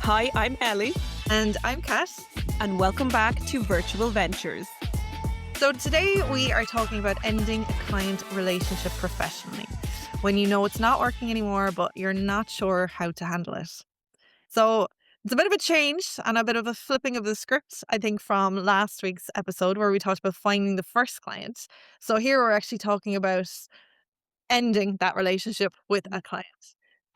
Hi, I'm Ellie, And I'm Kat. and welcome back to Virtual Ventures. So today we are talking about ending a client relationship professionally when you know it's not working anymore, but you're not sure how to handle it. So it's a bit of a change and a bit of a flipping of the script, I think, from last week's episode where we talked about finding the first client. So here we're actually talking about ending that relationship with a client.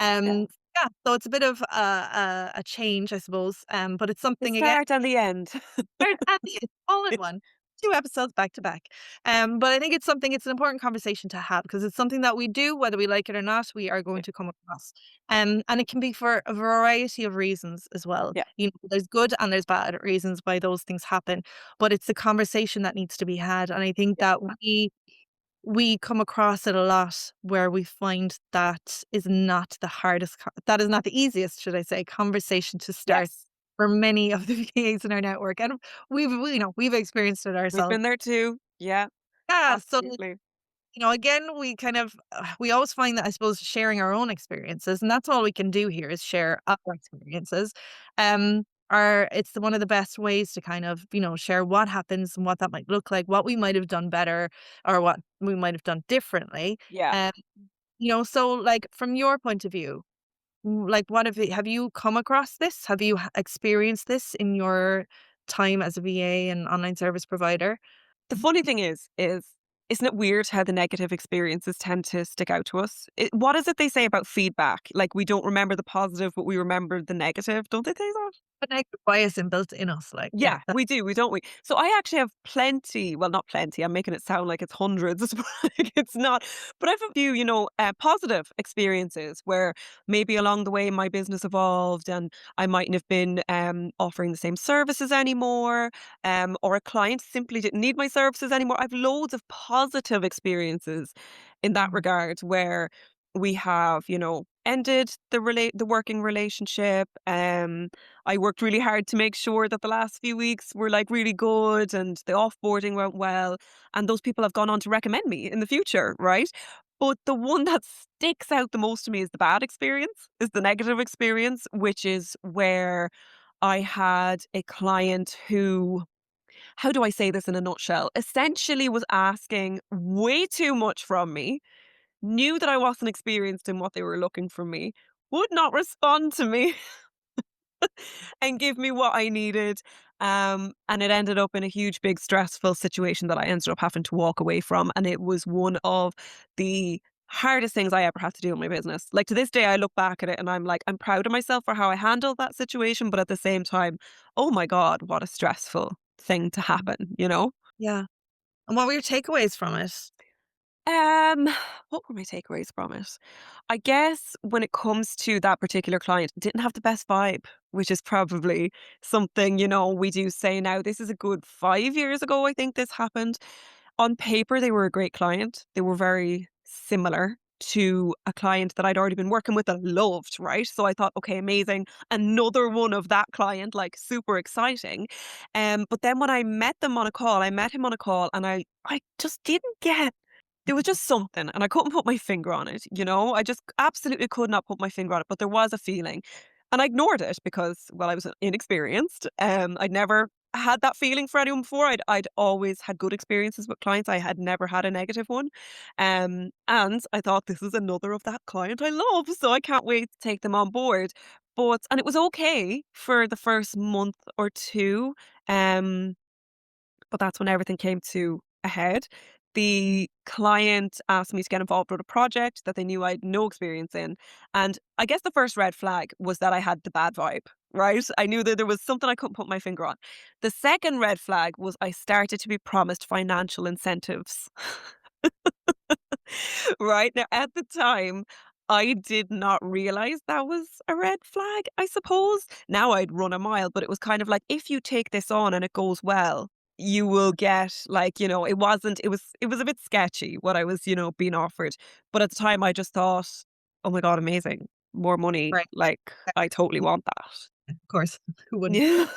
Yeah. Um, yeah, so it's a bit of a change, I suppose. But it's The something again. start and the end. They're at the end, all in one. 2 episodes back to back. But I think it's an important conversation to have because it's something that we do, whether we like it or not, we are going Yeah. to come across. And it can be for a variety of reasons as well. Yeah. You know, there's good and there's bad reasons why those things happen, but it's a conversation that needs to be had, and I think Yeah. that we come across it a lot where we find that is not the that is not the easiest, should I say, conversation to start Yes. for many of the VAs in our network, and we've experienced it We've ourselves. been there too. Yeah, Yeah, so, absolutely. again, we kind of we always find that, I suppose, sharing our own experiences, and that's all we can do here is share our experiences. It's one of the best ways to kind of, share what happens and what that might look like, what we might have done better or what we might have done differently. Yeah. Um, so like from your point of view, like what have you come across this? Have you experienced this in your time as a VA and online service provider? The funny thing is, isn't it weird how the negative experiences tend to stick out to us? What is it they say about feedback? Like we don't remember the positive, but we remember the negative. Don't they say that? But negative bias inbuilt in us, like, yeah, Yeah, we do, don't we? So I actually have plenty, well, not plenty, I'm making it sound like it's hundreds, it's like it's not, but I have a few, positive experiences where maybe along the way my business evolved and I mightn't have been offering the same services anymore, or a client simply didn't need my services anymore. I've loads of positive experiences in that Mm. regard where we have, ended the working relationship. I worked really hard to make sure that the last few weeks were like really good and the offboarding went well. And those people have gone on to recommend me in the future, right? But the one that sticks out the most to me is the bad experience, is the negative experience, which is where I had a client who, how do I say this in a nutshell? Essentially was asking way too much from me, knew that I wasn't experienced in what they were looking from me, would not respond to me and give me what I needed. And it ended up in a huge, big, stressful situation that I ended up having to walk away from. And it was one of the hardest things I ever had to do in my business. Like to this day, I look back at it and I'm like, I'm proud of myself for how I handled that situation. But at the same time, oh my God, what a stressful thing to Mm. happen? Yeah. And what were your takeaways from it? Um, what were my takeaways from it? I guess when it comes to that particular client, didn't have the best vibe, which is probably something, we do say now. This is a good 5 years ago, I think this happened. On paper, they were a great client. They were very similar to a client that I'd already been working with and loved, right? So I thought, okay, amazing. Another one of that client, like super exciting. But then when I met them on a call, I met him on a call and I just didn't get, there was just something and I couldn't put my finger on it. I just absolutely could not put my finger on it, but there was a feeling. And I ignored it because, well, I was inexperienced. I'd never had that feeling for anyone before. I'd always had good experiences with clients. I had never had a negative one. And I thought this is another of that client I love. So I can't wait to take them on board. And it was okay for the first month or two. Um, but that's when everything came to a head. The client asked me to get involved with a project that they knew I had no experience in. And I guess the first red flag was that I had the bad vibe, right? I knew that there was something I couldn't put my finger on. The second red flag was I started to be promised financial incentives. Right now, at the time, I did not realize that was a red flag, I suppose. Now I'd run a mile, but it was kind of like, if you take this on and it goes well, you will get like, it was a bit sketchy what I was, being offered. But at the time I just thought, oh my God, amazing. More money. Right. Like I totally Yeah, want that. of course. Who wouldn't? Yeah.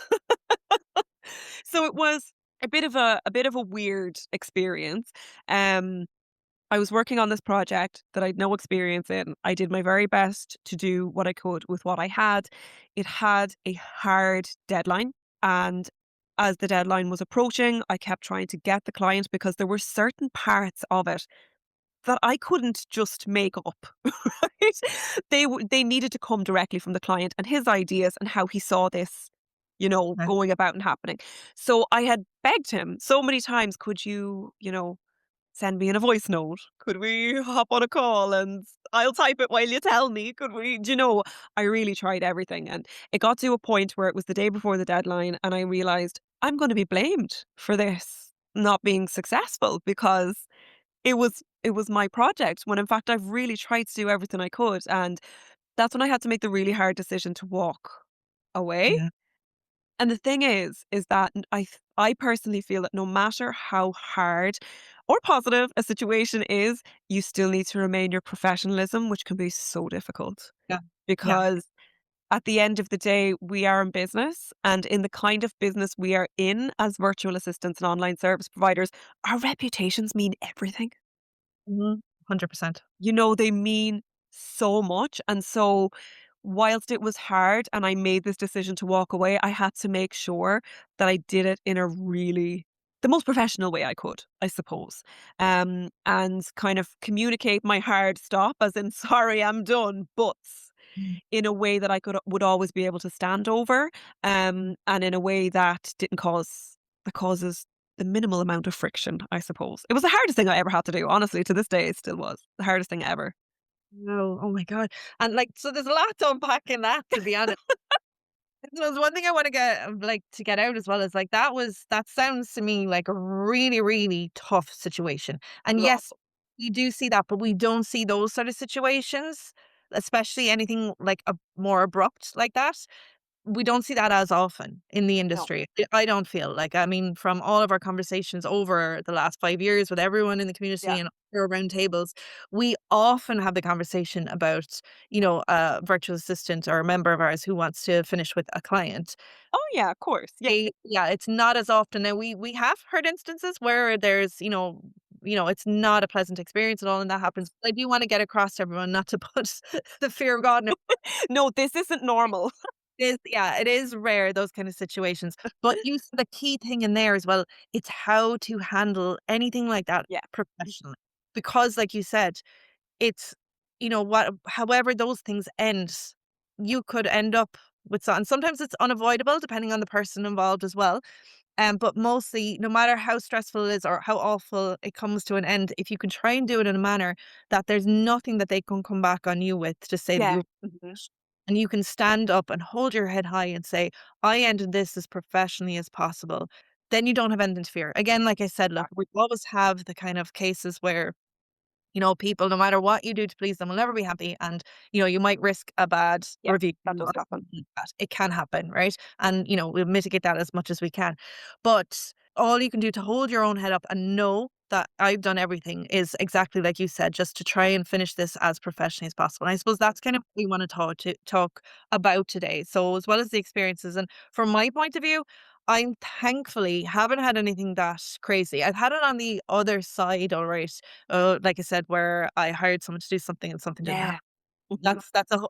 So it was a bit of a weird experience. Um I was working on this project that I'd no experience in. I did my very best to do what I could with what I had. It had a hard deadline. And as the deadline was approaching, I kept trying to get the client because there were certain parts of it that I couldn't just make up, right? They needed to come directly from the client and his ideas and how he saw this, Okay. going about and happening. So I had begged him so many times, "Could you, send me in a voice note? Could we hop on a call and I'll type it while you tell me? Could we?" I really tried everything, and it got to a point where it was the day before the deadline and I realized I'm going to be blamed for this not being successful because it was my project when in fact I've really tried to do everything I could, and that's when I had to make the really hard decision to walk away. Yeah. And the thing is that I personally feel that no matter how hard or positive a situation is, you still need to remain your professionalism, which can be so difficult Yeah. Yeah. because at the end of the day, we are in business, and in the kind of business we are in as virtual assistants and online service providers, our reputations mean everything. 100%. They mean so much. And so, whilst it was hard and I made this decision to walk away, I had to make sure that I did it in the most professional way I could, I suppose. And kind of communicate my hard stop, as in, sorry, I'm done, but Mm. in a way that would always be able to stand over, Mm. and in a way that didn't that causes the minimal amount of friction, I suppose. It was the hardest thing I ever had to do, honestly, to this day, it still was the hardest thing ever. No, oh my god. And, like, so there's a lot to unpack in that, to be honest. There's one thing I wanna to get out as well is, like, that sounds to me like a really, really tough situation. It And was yes, awful. we do see that, but we don't see those sort of situations, especially anything, like, more abrupt like that. We don't see that as often in the No. industry. I don't feel like, I mean, from all of our conversations over the last 5 years with everyone in the Yeah. community and around tables, we often have the conversation about, a virtual assistant or a member of ours who wants to finish with a client. Oh, yeah, of course. Yeah. Yeah, it's not as often. Now we have heard instances where there's, it's not a pleasant experience at all, and that happens. I do wanna get across to everyone not to put the fear of God. No, this isn't normal. It is rare, those kind of situations, but you said the key thing in there as well, it's how to handle anything like that Yeah. professionally. Because like you said, it's what however those things end, you could end up with and sometimes it's unavoidable depending on the person involved as well. But mostly, no matter how stressful it is or how awful it comes to an end, if you can try and do it in a manner that there's nothing that they can come back on you with to say that Yeah. you Mhm. and you can stand up and hold your head high and say, I ended this as professionally as possible. Then you don't have anything to fear. Again, like I said, look, we Exactly. always have the kind of cases where people, no matter what you do to please them, will never be happy. And, you might risk a bad Yeah, review that does or happen. something like that. It can happen, right? And, we'll mitigate that as much as we can. But all you can do to hold your own head up and know that I've done everything is exactly like you said, just to try and finish this as professionally as possible. And I suppose that's kind of what we want to talk about today. So as well as the experiences, and from my point of view, I thankfully haven't had anything that crazy. I've had it on the other side, all right. Like I said, where I hired someone to do something and something didn't happen. Yeah. Mhm.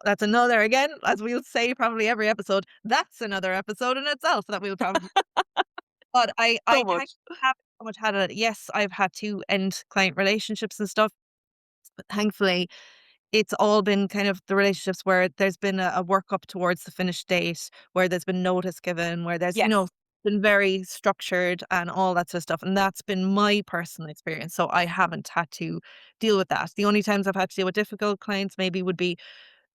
That's another again, as we'll say probably every episode. That's another episode in itself that we'll probably. But I So thank much. haven't so much had it. Yes, I've had to end client relationships and stuff, but thankfully it's all been kind of the relationships where there's been a work up towards the finished date, where there's been notice given, where there's, Yes. been very structured and all that sort of stuff. And that's been my personal experience. So I haven't had to deal with that. The only times I've had to deal with difficult clients maybe would be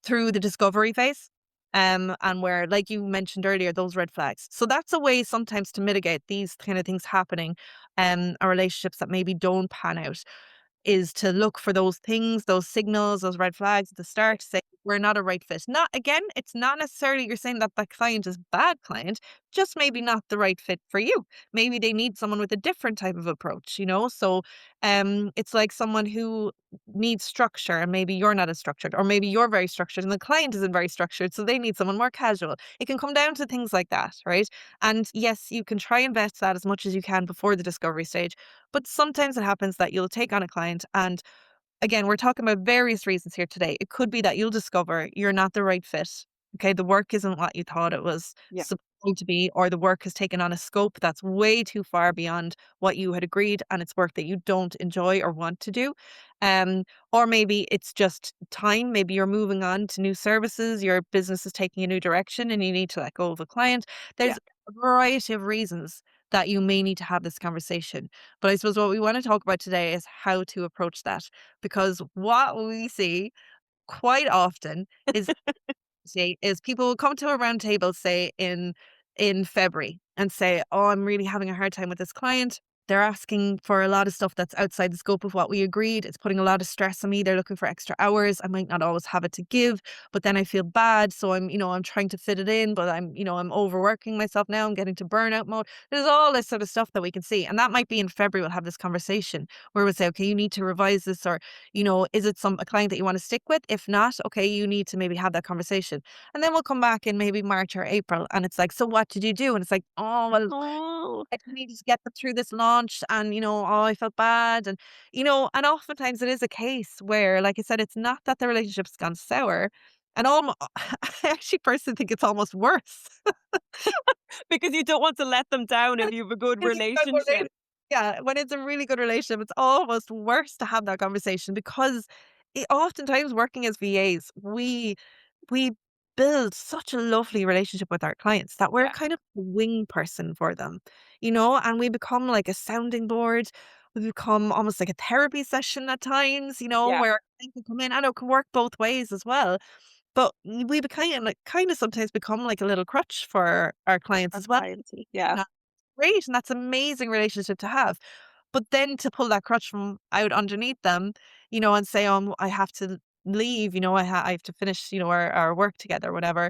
through the discovery phase. And where, like you mentioned earlier, those red flags. So that's a way sometimes to mitigate these kind of things happening, or relationships that maybe don't pan out, is to look for those things, those signals, those red flags at the start. Say, we're not a right fit. Not again, it's not necessarily you're saying that that client is bad client, just maybe not the right fit for you. Maybe they need someone with a different type of approach, you know? So it's like someone who needs structure and maybe you're not as structured, or maybe you're very structured and the client isn't very structured, so they need someone more casual. It can come down to things like that, right? And yes, you can try and vet that as much as you can before the discovery stage, but sometimes it happens that you'll take on a client and again, we're talking about various reasons here today. It could be that you'll discover you're not the right fit. Okay. The work isn't what you thought it was Yeah. supposed to be, or the work has taken on a scope that's way too far beyond what you had agreed, and it's work that you don't enjoy or want to do. Um, or maybe it's just time. Maybe you're moving on to new services, your business is taking a new direction, and you need to let go of a client. Yeah. There's a variety of reasons that you may need to have this conversation. But I suppose what we want to talk about today is how to approach that, because what we see quite often is people will come to a round table, say in February, and say, "Oh, I'm really having a hard time with this client. They're asking for a lot of stuff that's outside the scope of what we agreed. It's putting a lot of stress on me. They're looking for extra hours. I might not always have it to give, but then I feel bad. So I'm trying to fit it in, but I'm overworking myself now. I'm getting to burnout mode." There's all this sort of stuff that we can see. And that might be in February, we'll have this conversation where we'll say, okay, you need to revise this, or, is it a client that you want to stick with? If not, okay, you need to maybe have that conversation. And then we'll come back in maybe March or April and it's like, so what did you do? And it's like, oh, well, Oh, I just needed to get them through this launch and, oh, I felt bad. And oftentimes it is a case where, like I said, it's not that the relationship's gone sour. And I actually personally think it's almost worse. because you don't want to let them down if you have a good It's a good relationship. Yeah, when it's a really good relationship, it's almost worse to have that conversation because oftentimes working as VAs, we build such a lovely relationship with our clients that we're Yeah. kind of a wing person for them, and we become like a sounding board. We become almost like a therapy session at times, Yeah. where they can come in. I know it can work both ways as well, but we kind of sometimes become like a little crutch for our clients Our as well. clients. Yeah. Great, and that's amazing relationship to have. But then to pull that crutch from out underneath them, and say, I have to leave, I have to finish, our work together, whatever,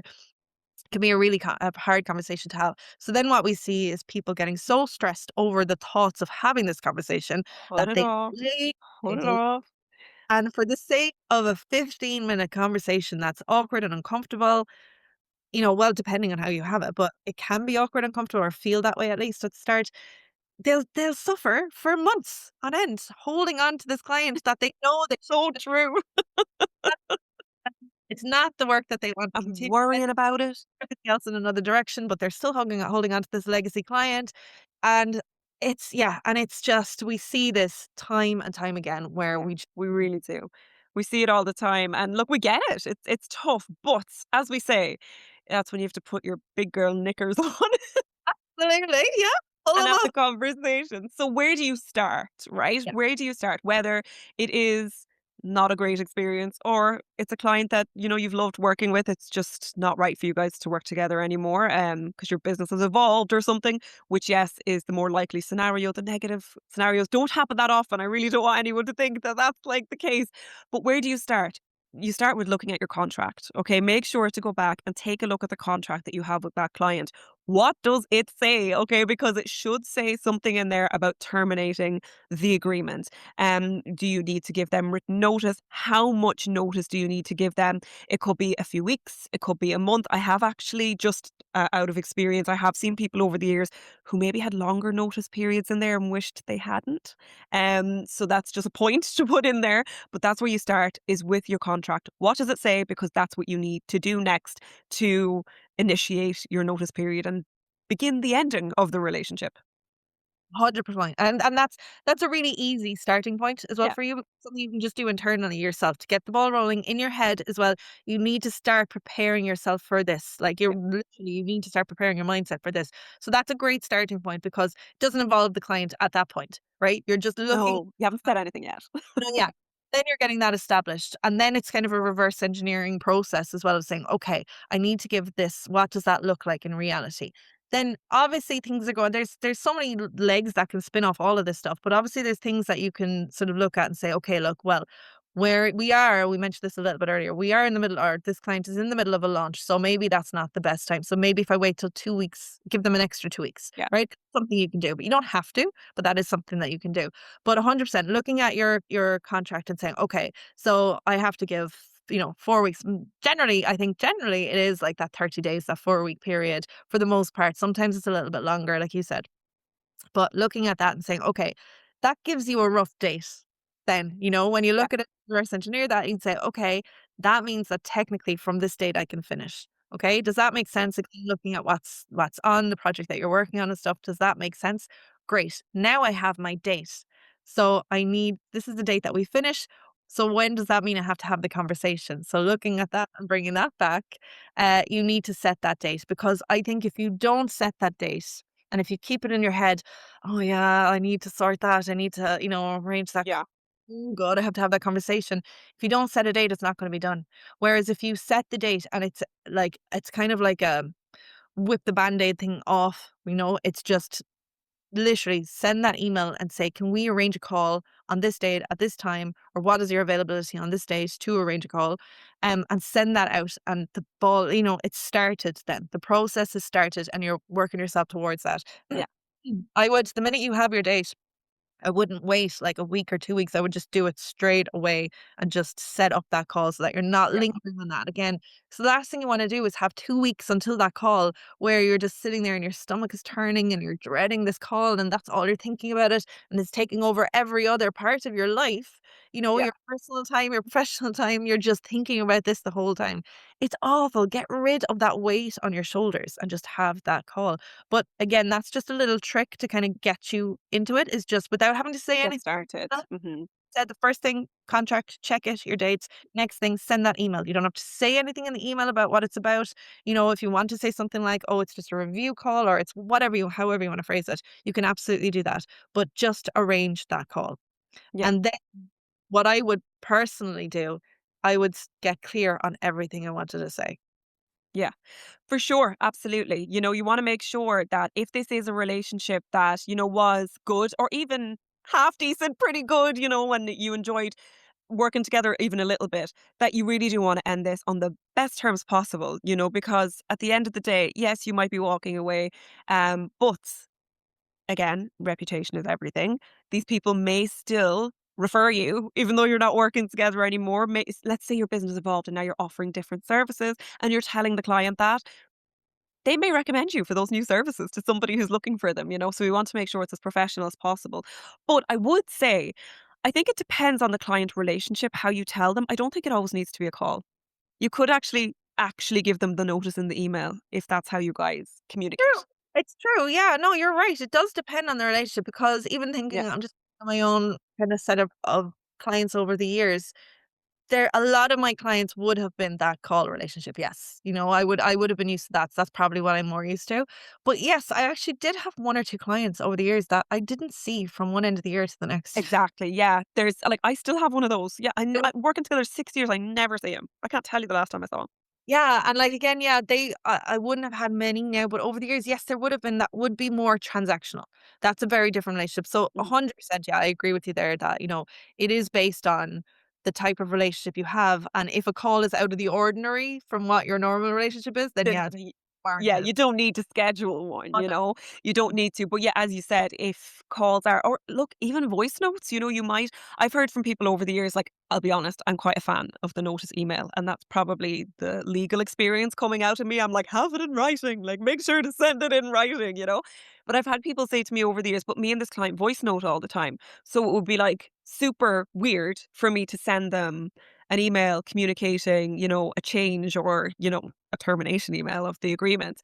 can be a really a hard conversation to have. So then what we see is people getting so stressed over the thoughts of having this conversation Put that it they off. delay, they Put it delay. off. And for the sake of a 15-minute conversation that's awkward and uncomfortable, well, depending on how you have it, but it can be awkward and uncomfortable or feel that way at least at the start. They'll suffer for months on end, holding on to this client that they know they So true. it's not the work that they want to I'm continue with, worrying about it. everything else in another direction, but they're still holding on to this legacy client. And it's just we see this time and time again where Yeah, we really do. We see it all the time, and look, we get it. It's tough, but as we say, that's when you have to put your big girl knickers on absolutely, yeah, pull and them have the up. conversation. So where do you start, right? Yeah, Where do you start? Whether it is not a great experience or it's a client that, you've loved working with, it's just not right for you guys to work together anymore, because your business has evolved or something, which yes, is the more likely scenario. The negative scenarios don't happen that often. I really don't want anyone to think that that's like the case. But where do you start? You start with looking at your contract. Okay, make sure to go back and take a look at the contract that you have with that client. What does it say? Okay, because it should say something in there about terminating the agreement. Do you need to give them written notice? How much notice do you need to give them? It could be a few weeks, it could be a month. I have actually just out of experience, I have seen people over the years who maybe had longer notice periods in there and wished they hadn't. So that's just a point to put in there. But that's where you start is with your contract. What does it say? Because that's what you need to do next to initiate your notice period and begin the ending of the relationship. 100%. And that's a really easy starting point as well Yeah. for you. Something you can just do internally yourself to get the ball rolling in your head as well. You need to start preparing yourself for this. Like Yeah. you need to start preparing your mindset for this. So that's a great starting point because it doesn't involve the client at that point, right? You're just looking. No, you haven't said anything yet. Yeah. Then you're getting that established. And then it's kind of a reverse engineering process as well of saying, okay, I need to give this. What does that look like in reality? Then obviously things are going, there's so many legs that can spin off all of this stuff. But obviously there's things that you can sort of look at and say, okay, look, well, where we mentioned this a little bit earlier, we are in the middle, or this client is in the middle of a launch, so maybe that's not the best time. So maybe if I wait till 2 weeks, give them an extra 2 weeks, Yeah, right? Something you can do, but you don't have to, but that is something that you can do. But 100% looking at your contract and saying, "Okay, so I have to give, 4 weeks." Generally, I think generally it is like that 30 days, that 4-week period for the most part. Sometimes it's a little bit longer, like you said. But looking at that and saying, "Okay, that gives you a rough date." Then, when you yeah, look at it, reverse engineer that, you'd say, "Okay, that means that technically from this date I can finish." Okay, does that make yeah, sense? Again, looking at what's on the project that you're working on and stuff, does that make sense? Great. Now I have my date. So this is the date that we finish. So when does that mean I have to have the conversation? So looking at that and bringing that back, you need to set that date, because I think if you don't set that date and if you keep it in your head, "Oh, yeah, I need to sort that. I need to, arrange that. yeah, Oh god, I have to have that conversation." If you don't set a date, it's not gonna be done. Whereas if you set the date and it's kind of like a whip the Band-Aid thing off, it's just literally send that email and say, "Can we arrange a call on this date at this time? Or what is your availability on this date to arrange a call?" And send that out, and the ball, it's started then. The process is started and you're working yourself towards that. yeah, The minute you have your date, I wouldn't wait like a week or 2 weeks. I would just do it straight away and just set up that call so that you're not yeah, lingering on that again. So the last thing you wanna do is have 2 weeks until that call where you're just sitting there and your stomach is turning and you're dreading this call and that's all you're thinking about it, and it's taking over every other part of your life. yeah, Your personal time, your professional time, you're just thinking about this the whole time. It's awful. Get rid of that weight on your shoulders and just have that call. But again, that's just a little trick to kind of get you into it, is just without having to to say get anything. started. That Mhm. said, the first thing, contract, check it, your dates. Next thing, send that email. You don't have to say anything in the email about what it's about. If you want to say something like, "Oh, it's just a review call," or it's however you want to phrase it, you can absolutely do that. But just arrange that call. Yeah, And then what I would personally do, I would get clear on everything I wanted to say. yeah. For sure, absolutely. You wanna make sure that if this is a relationship that, was good or even half decent, pretty good, and you enjoyed working together even a little bit, that you really do wanna end this on the best terms possible, because at the end of the day, yes, you might be walking away, but again, reputation is everything. These people may still refer you, even though you're not working together anymore. Let's say your business evolved and now you're offering different services and you're telling the client that they may recommend you for those new services to somebody who's looking for them, So we want to make sure it's as professional as possible. But I would say, I think it depends on the client relationship, how you tell them. I don't think it always needs to be a call. You could actually give them the notice in the email if that's how you guys True. communicate. It's true. Yeah, no, you're right. It does depend on the relationship, because even Yeah, thinking, I'm just on my own kind of setup of clients over the years, a lot of my clients would have been that call relationship. Yes. I would have been used to that. So that's probably what I'm more used to. But yes, I actually did have 1 or 2 clients over the years that I didn't see from one end of the year to the next. exactly. Yeah, there's like I still have one of those. Yeah, I'm working together 6 years. I never see him. I can't tell you the last time I saw him. Yeah, and like again, yeah, I wouldn't have had many now, but over the years, yes, there would have been, that would be more transactional. That's a very different relationship. So Mhm. 100%, yeah, I agree with you there that, it is based on the type of relationship you have. And if a call is out of the ordinary from what your normal relationship is, then yeah, Then it's y Yeah, warranted. you don't need to schedule one, Oh, no. You don't need to, but yeah, as you said, if calls are or look, even voice notes, you might I've heard from people over the years, like, I'll be honest, I'm quite a fan of the notice email, and that's probably the legal experience coming out of me. I'm like, "Have it in writing, like, make sure to send it in writing?" But I've had people say to me over the years, "But me and this client voice note all the time." So it would be, like, super weird for me to send them an email communicating, a change or, a termination email of the agreement.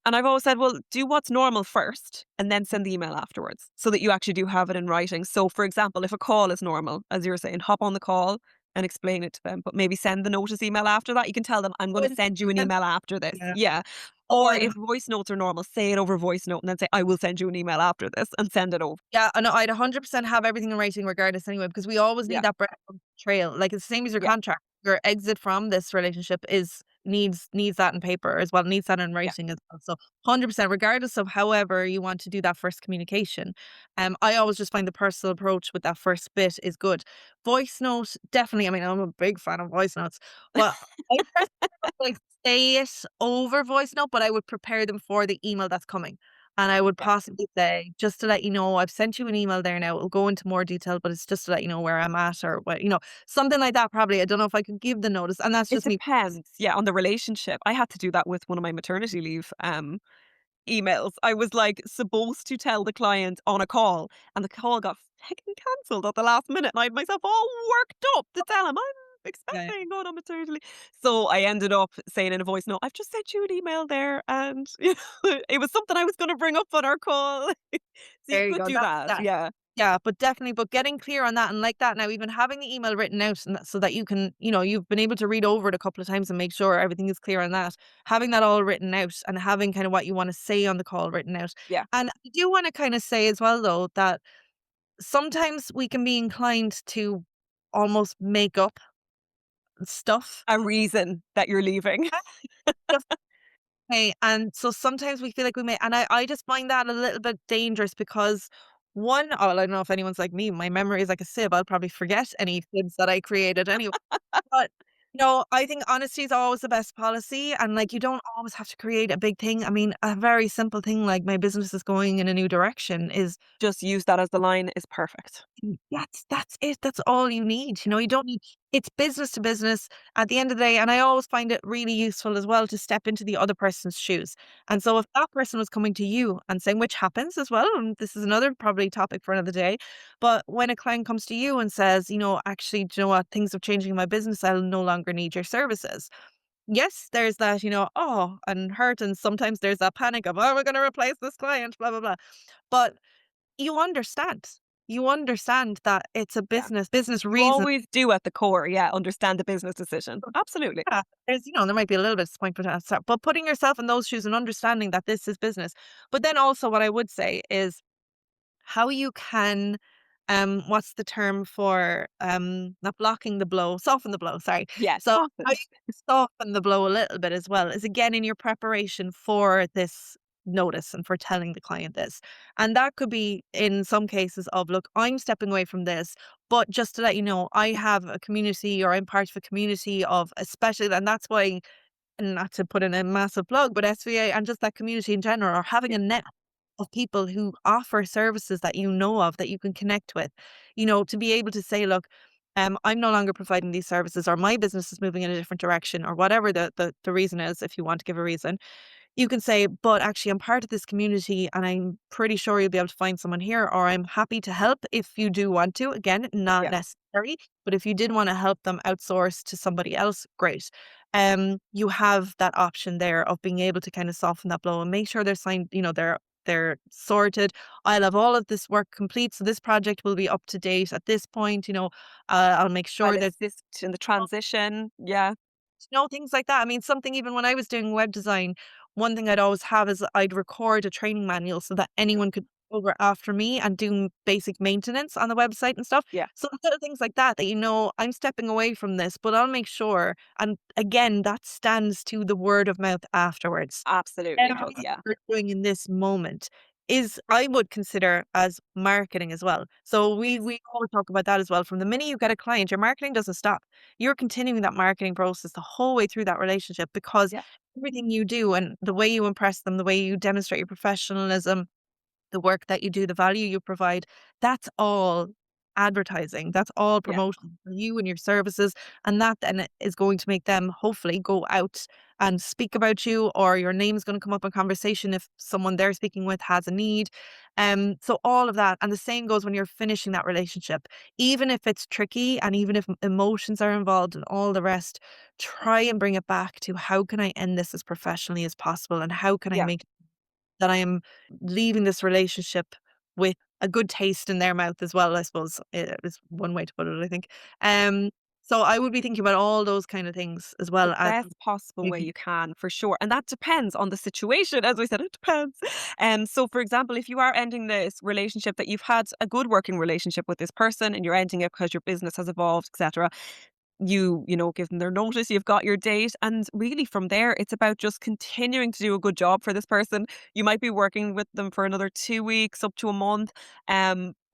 And I've always said, well, do what's normal first and then send the email afterwards so that you actually do have it in writing. So, for example, if a call is normal, as you were saying, hop on the call and explain it to them, but maybe send the notice email after that. You can tell them, I'm going to send you an 100%. email after this. Yeah. Yeah. Oh, Or I'd if voice notes are normal, say it over voice note and then say, I will send you an email after this and send it over. Yeah, I know, I'd 100% have everything in writing regardless anyway, because we always need Yeah. that breadcrumb trail. Like, it's the same as your Yeah. contract. Your exit from this relationship is needs that in paper as well, needs that in Yeah. writing as well. So 100%, regardless of however you want to do that first communication. I always just find the personal approach with that first bit is good. Voice note, definitely. I mean, I'm a big fan of voice notes, but I personally would, like, say it over voice note, but I would prepare them for the email that's coming. And I would Yeah. possibly say, just to let you know, I've sent you an email there now. It'll go into more detail, but it's just to let you know where I'm at or what, something like that. Probably. I don't know if I could give the notice. And that's It just me. depends, yeah, on the relationship. I had to do that with one of my maternity leave, emails. I was, like, supposed to tell the client on a call, and the call got fucking cancelled at the last minute, and I had myself all worked up to tell him, "I'm Yeah. expecting, going on maternity leave." So I ended up saying in a voice note, "I've just sent you an email there," and, it was something I was gonna bring up on our call. So you There you could go. do That's that, that. yeah. Yeah, but definitely, but getting clear on that and like that now, even having the email written out and so that you can, you've been able to read over it a couple of times and make sure everything is clear on that. Having that all written out and having kind of what you want to say on the call written out. Yeah. And I do want to kind of say as well though that sometimes we can be inclined to almost make up stuff. A reason that you're leaving. Just okay, and so sometimes we feel like we may, and I just find that a little bit dangerous because one, oh, well, I don't know if anyone's like me, my memory is like a sieve. I'll probably forget any fibs that I created anyway. But I think honesty is always the best policy, and like you don't always have to create a big thing. I mean, a very simple thing like my business is going in a new direction is Just use that as the line is perfect. that's it. That's all you need. You don't need it's business to business at the end of the day. And I always find it really useful as well to step into the other person's shoes. And so if that person was coming to you and saying, which happens as well, and this is another probably topic for another day, but when a client comes to you and says, actually, do you know what, things have changed in my business, I'll no longer need your services. Yes, there's that, oh, and hurt. And sometimes there's that panic of, oh, we're going to replace this client, blah, blah, blah. But you understand. You understand that it's a Yeah. business You reason. always do at the core, yeah, understand the business decision. Absolutely. Yeah, there might be a little bit of disappointment at the start, but putting yourself in those shoes and understanding that this is business. But then also what I would say is how you can what's the term for not blocking the blow, soften the blow, sorry. Yes, So how often. you can soften the blow a little bit as well is again in your preparation for this notice and for telling the client this. And that could be in some cases of, look, I'm stepping away from this, but just to let you know, I have a community or I'm part of a community of especially, and that's why, and not to put in a massive plug, but SVA and just that community in general are having Yeah, a net of people who offer services that you know of that you can connect with, to be able to say, look, I'm no longer providing these services or my business is moving in a different direction or whatever the reason is, if you want to give a reason. You can say, but actually, I'm part of this community and I'm pretty sure you'll be able to find someone here, or I'm happy to help if you do want to. Again, not yeah, necessary, but if you did want to help them outsource to somebody else, great. You have that option there of being able to kind of soften that blow and make sure they're signed, they're sorted. I'll have all of this work complete. So this project will be up to date at this point. I'll make I'll sure that assist in the transition. Yeah, things like that. I mean, something even when I was doing web design, one thing I'd always have is I'd record a training manual so that anyone could go over after me and do basic maintenance on the website and stuff. yeah, So little things like that, I'm stepping away from this, but I'll make sure. And again, that stands to the word of mouth afterwards. absolutely does, Everything yeah. you're doing in this moment is, I would consider, as marketing as well. So Yes. we always talk about that as well. From the minute you get a client, your marketing doesn't stop. You're continuing that marketing process the whole way through that relationship because Yeah, everything you do and the way you impress them, the way you demonstrate your professionalism, the work that you do, the value you provide, that's all advertising. That's all yeah, promotion for you and your services. And that then is going to make them hopefully go out and speak about you, or your name's going to come up in conversation if someone they're speaking with has a need. So all of that. And the same goes when you're finishing that relationship. Even if it's tricky and even if emotions are involved and all the rest, try and bring it back to how can I end this as professionally as possible and how can I yeah. make that I am leaving this relationship with a good taste in their mouth as well, I suppose, is one way to put it, I think. Um, so I would be thinking about all those kind of things as The well as best possible way maybe you can, for sure, and that depends on the situation, as we said, it depends. So for example, if you are ending this relationship that you've had a good working relationship with this person and you're ending it because your business has evolved, etc., you give them their notice, you've got your date, and really from there, it's about just continuing to do a good job for this person. You might be working with them for another 2 weeks, up to a month,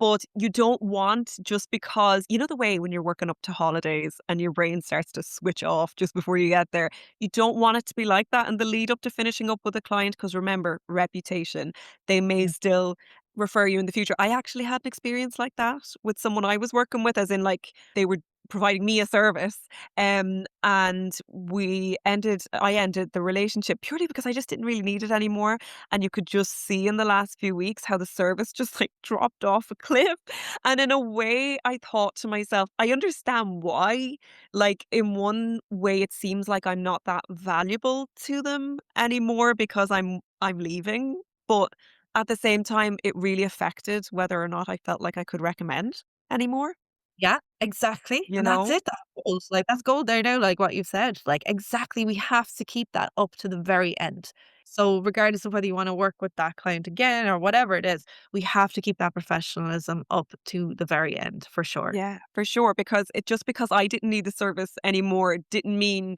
but you don't want just because you know the way when you're working up to holidays and your brain starts to switch off just before you get there, you don't want it to be like that in the lead up to finishing up with a client. Because remember, reputation, they may still refer you in the future. I actually had an experience like that with someone I was working with, as in, like, they were providing me a service, and I ended the relationship purely because I just didn't really need it anymore, and you could just see in the last few weeks how the service just, like, dropped off a cliff, and in a way, I thought to myself, "I understand why." Like, in one way, it seems like I'm not that valuable to them anymore because I'm leaving, but at the same time, it really affected whether or not I felt like I could recommend anymore, Yeah, exactly, you and that's know? it, that's gold, like, that's gold there now, like what you've said, like, exactly, we have to keep that up to the very end. So, regardless of whether you wanna work with that client again or whatever it is, we have to keep that professionalism up to the very end, for sure. Yeah, for sure, because it just because I didn't need the service anymore didn't mean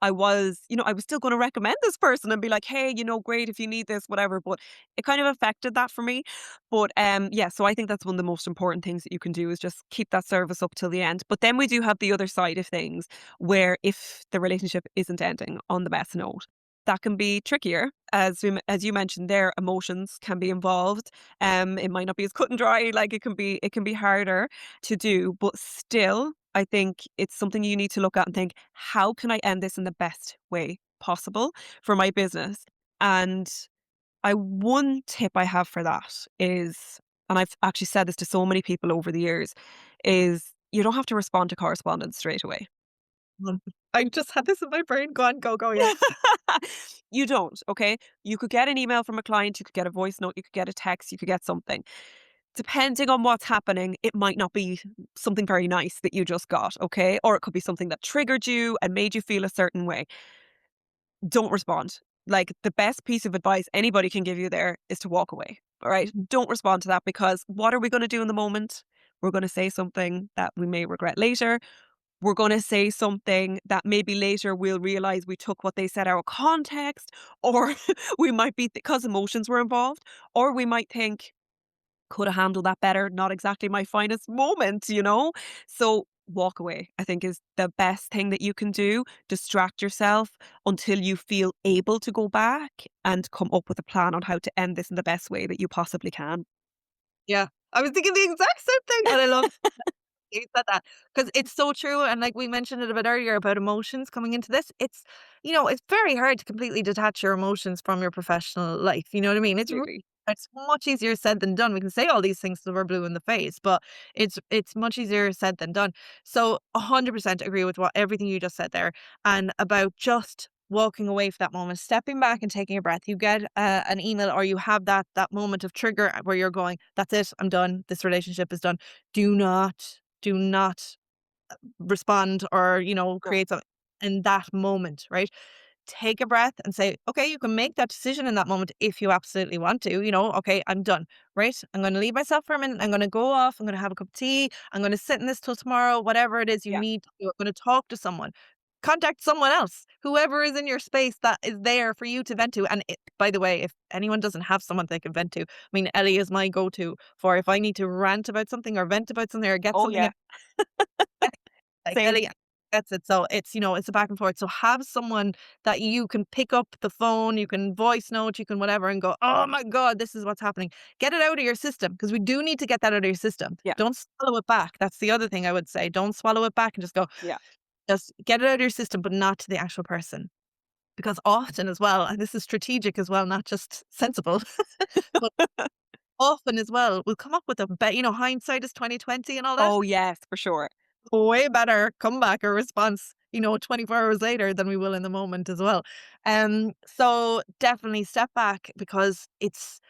I was still gonna recommend this person and be like, "Hey, great if you need this, whatever," but it kind of affected that for me. But, yeah, so I think that's one of the most important things that you can do is just keep that service up till the end. But then we do have the other side of things where if the relationship isn't ending on the best note, that can be trickier. As you mentioned there, emotions can be involved. It might not be as cut and dry, like, it can be harder to do, but still, I think it's something you need to look at and think, "How can I end this in the best way possible for my business?" And one tip I have for that is, and I've actually said this to so many people over the years, is you don't have to respond to correspondence straight away. Um, I just had this in my brain, go on, go, yeah. You don't, okay? You could get an email from a client, you could get a voice note, you could get a text, you could get something. Depending on what's happening, it might not be something very nice that you just got, okay? Or it could be something that triggered you and made you feel a certain way. Don't respond. Like, the best piece of advice anybody can give you there is to walk away. All right? Don't respond to that, because what are we going to do in the moment? We're going to say something that we may regret later. We're going to say something that maybe later we'll realize we took what they said out of context, or we might be, because emotions were involved, or we might think, could have handled that better, not exactly my finest moment, you know? So walk away, I think, is the best thing that you can do. Distract yourself until you feel able to go back and come up with a plan on how to end this in the best way that you possibly can. Yeah, I was thinking the exact same thing, and I love you said that because it's so true, and like we mentioned it a bit earlier about emotions coming into this, it's very hard to completely detach your emotions from your professional life, you know what I mean? Absolutely. It's much easier said than done. We can say all these things till we're blue in the face, but it's much easier said than done. So 100% agree with what everything you just said there, and about just walking away for that moment, stepping back and taking a breath. You get an email or you have that moment of trigger where you're going, "That's it, I'm done. This relationship is done." Do not respond or, No. create something in that moment, right? Take a breath and say, okay, you can make that decision in that moment if you absolutely want to, okay, I'm done, right? I'm going to leave myself for a minute. I'm going to go off. I'm going to have a cup of tea. I'm going to sit in this till tomorrow, whatever it is you Yeah. need to do. I'm going to talk to someone. Contact someone else, whoever is in your space that is there for you to vent to. And by the way, if anyone doesn't have someone they can vent to, I mean, Ellie is my go to for if I need to rant about something or vent about something or get Oh, something yeah. out. Like, Same. Ellie gets it, so it's a back and forth, so have someone that you can pick up the phone, you can voice note, you can whatever and go, "Oh my god, this is what's happening." Get it out of your system because we do need to get that out of your system. Yeah. Don't swallow it back, that's the other thing I would say, don't swallow it back and just go Yeah. just get it out of your system, but not to the actual person. Because often as well, and this is strategic as well, not just sensible, but often as well, we'll come up with hindsight is 20/20 and all that. Oh, yes, for sure. Way better comeback or response, 24 hours later than we will in the moment as well. So definitely step back because it's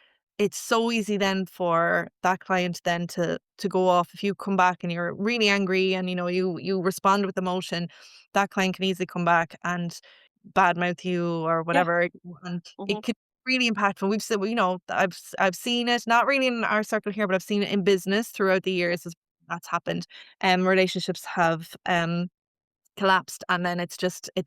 so easy then for that client then to go off. If you come back and you're really angry and you respond with emotion, that client can easily come back and badmouth you or Yeah. whatever, and Mhm. it could be really impactful. We've said, I've seen it, not really in our circle here, but I've seen it in business throughout the years as that's happened. Relationships have collapsed, and then it's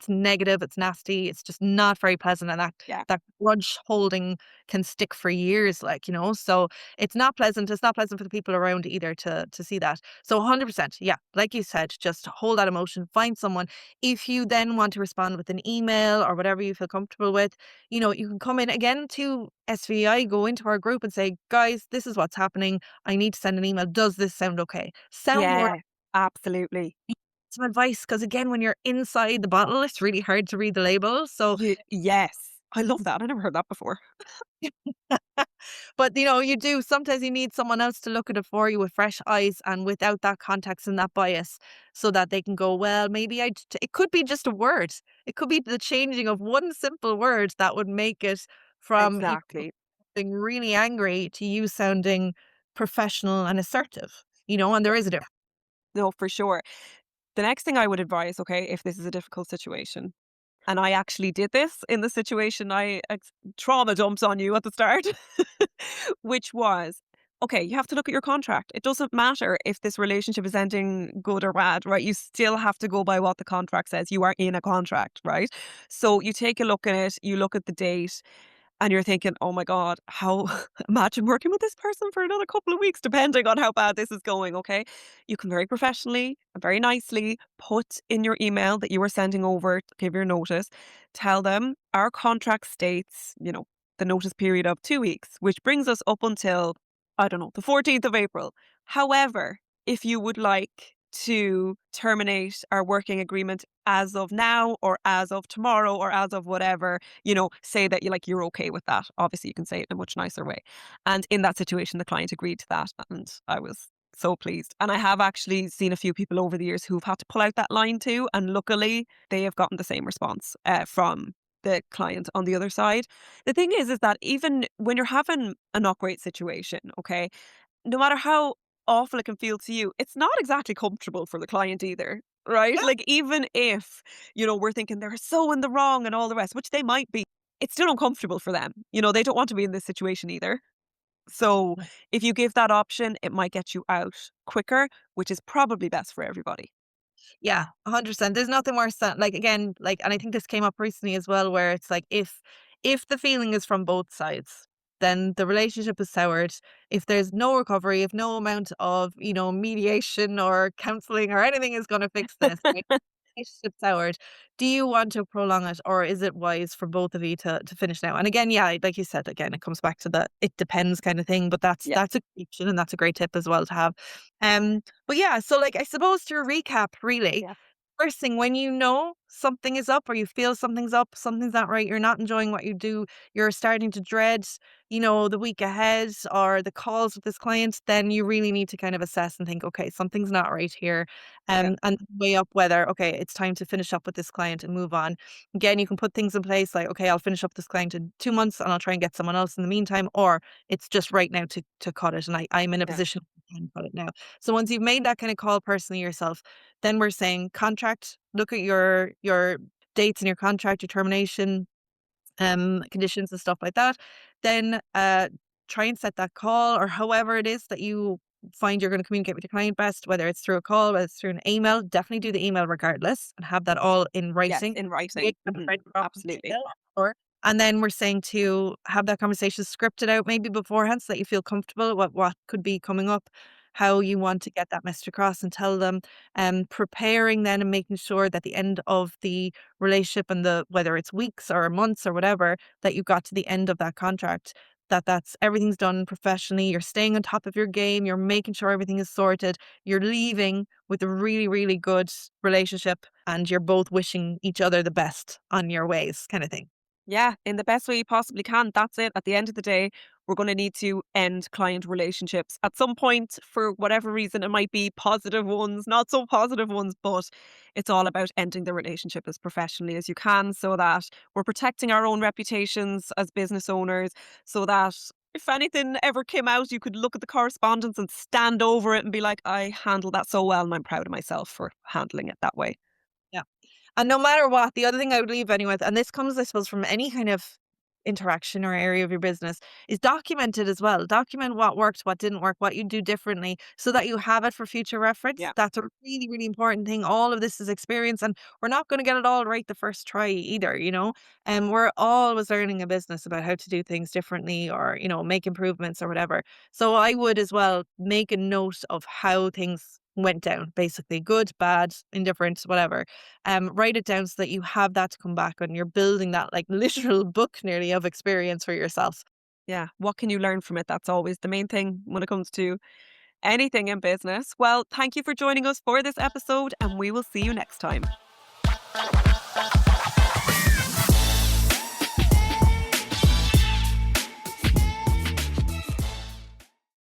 negative, it's nasty, it's just not very pleasant, and Yeah. that grudge holding can stick for years, like, so it's not pleasant. It's not pleasant for the people around either to see that. So 100%, yeah, like you said, just hold that emotion, find someone. If you then want to respond with an email or whatever you feel comfortable with, you can come in again to SVI, go into our group and say, guys, this is what's happening. I need to send an email. Does this sound okay? Sound the word, Yeah, absolutely. some advice, because again, when you're inside the bottle, it's really hard to read the label. So, Yes. I love that. I never heard that before. but you do sometimes you need someone else to look at it for you with fresh eyes and without that context and that bias, so that they can go, well, maybe it could be just a word. It could be the changing of one simple word that would make it from you Exactly. being really angry to you sounding professional and assertive, and there is a difference. No, for sure. The next thing I would advise, okay, if this is a difficult situation, and I actually did this in the situation trauma dumps on you at the start, which was, okay, you have to look at your contract. It doesn't matter if this relationship is ending good or bad, right? You still have to go by what the contract says. You are in a contract, right? So you take a look at it, you look at the date, and you're thinking, "Oh my god, how imagine working with this person for another couple of weeks, depending on how bad this is going," okay? You can very professionally and very nicely put in your email that you are sending over to give your notice, tell them, "Our contract states, the notice period of 2 weeks, which brings us up until, I don't know, the 14th of April. However, if you would like to terminate our working agreement as of now or as of tomorrow or as of whatever, say that you're okay with that. Obviously, you can say it in a much nicer way." And in that situation, the client agreed to that, and I was so pleased. And I have actually seen a few people over the years who've had to pull out that line too, and luckily they have gotten the same response from the client on the other side. The thing is that even when you're having a not great situation, okay, no matter how awful it can feel to you, it's not exactly comfortable for the client either, right? Yeah. Like, even if, we're thinking they're so in the wrong and all the rest, which they might be, it's still uncomfortable for them. They don't want to be in this situation either. So if you give that option, it might get you out quicker, which is probably best for everybody. Yeah, 100%. There's nothing worse than, like, again, like, and I think this came up recently as well, where it's like, if the feeling is from both sides, then the relationship is soured. If there's no recovery, if no amount of, mediation or counseling or anything is going to fix this, right? Relationship soured. Do you want to prolong it, or is it wise for both of you to finish now? And again, yeah, like you said, again, it comes back to the it depends kind of thing. But that's Yeah. that's a great option, and that's a great tip as well to have. But yeah, so like, I suppose to recap, really, Yeah. first thing, when you know something is up or you feel something's up, something's not right, you're not enjoying what you do, you're starting to dread, the week ahead or the calls with this client, then you really need to kind of assess and think, okay, something's not right here. Yeah. And weigh up whether, okay, it's time to finish up with this client and move on. Again, you can put things in place like, okay, I'll finish up this client in 2 months and I'll try and get someone else in the meantime, or it's just right now to cut it. And I'm in a Yeah. position to cut it now. So once you've made that kind of call personally yourself, then we're saying contract, look at your dates in your contract, your termination conditions and stuff like that. Then try and set that call, or however it is that you find you're going to communicate with your client best, whether it's through a call, whether it's through an email. Definitely do the email regardless and have that all in Yes, writing. in writing. Create a breadcrumb Absolutely. trail, or and then we're saying to have that conversation scripted out maybe beforehand, so that you feel comfortable what could be coming up, how you want to get that message across and tell them, preparing then and making sure that the end of the relationship, and the whether it's weeks or months or whatever, that you got to the end of that contract, that's everything's done professionally, you're staying on top of your game, you're making sure everything is sorted, you're leaving with a really, really good relationship, and you're both wishing each other the best on your ways, kind of thing. Yeah, in the best way you possibly can. That's it. At the end of the day, we're going to need to end client relationships at some point for whatever reason. It might be positive ones, not so positive ones, but it's all about ending the relationship as professionally as you can, so that we're protecting our own reputations as business owners, so that if anything ever came out, you could look at the correspondence and stand over it and be like, I handled that so well and I'm proud of myself for handling it that way. Yeah. And no matter what, the other thing I would leave anyone with, and this comes, I suppose, from any kind of interaction or area of your business is document it as well. Document what worked, what didn't work, what you do differently so that you have it for future reference. Yeah. That's a really, really important thing. All of this is experience and we're not going to get it all right the first try either, you know? And we're always learning a business about how to do things differently or, make improvements or whatever. So I would as well make a note of how things went down, basically good, bad, indifferent, whatever. Write it down so that you have that to come back on. You're building that like literal book nearly of experience for yourself. Yeah. What can you learn from it? That's always the main thing when it comes to anything in business. Well, thank you for joining us for this episode, and we will see you next time.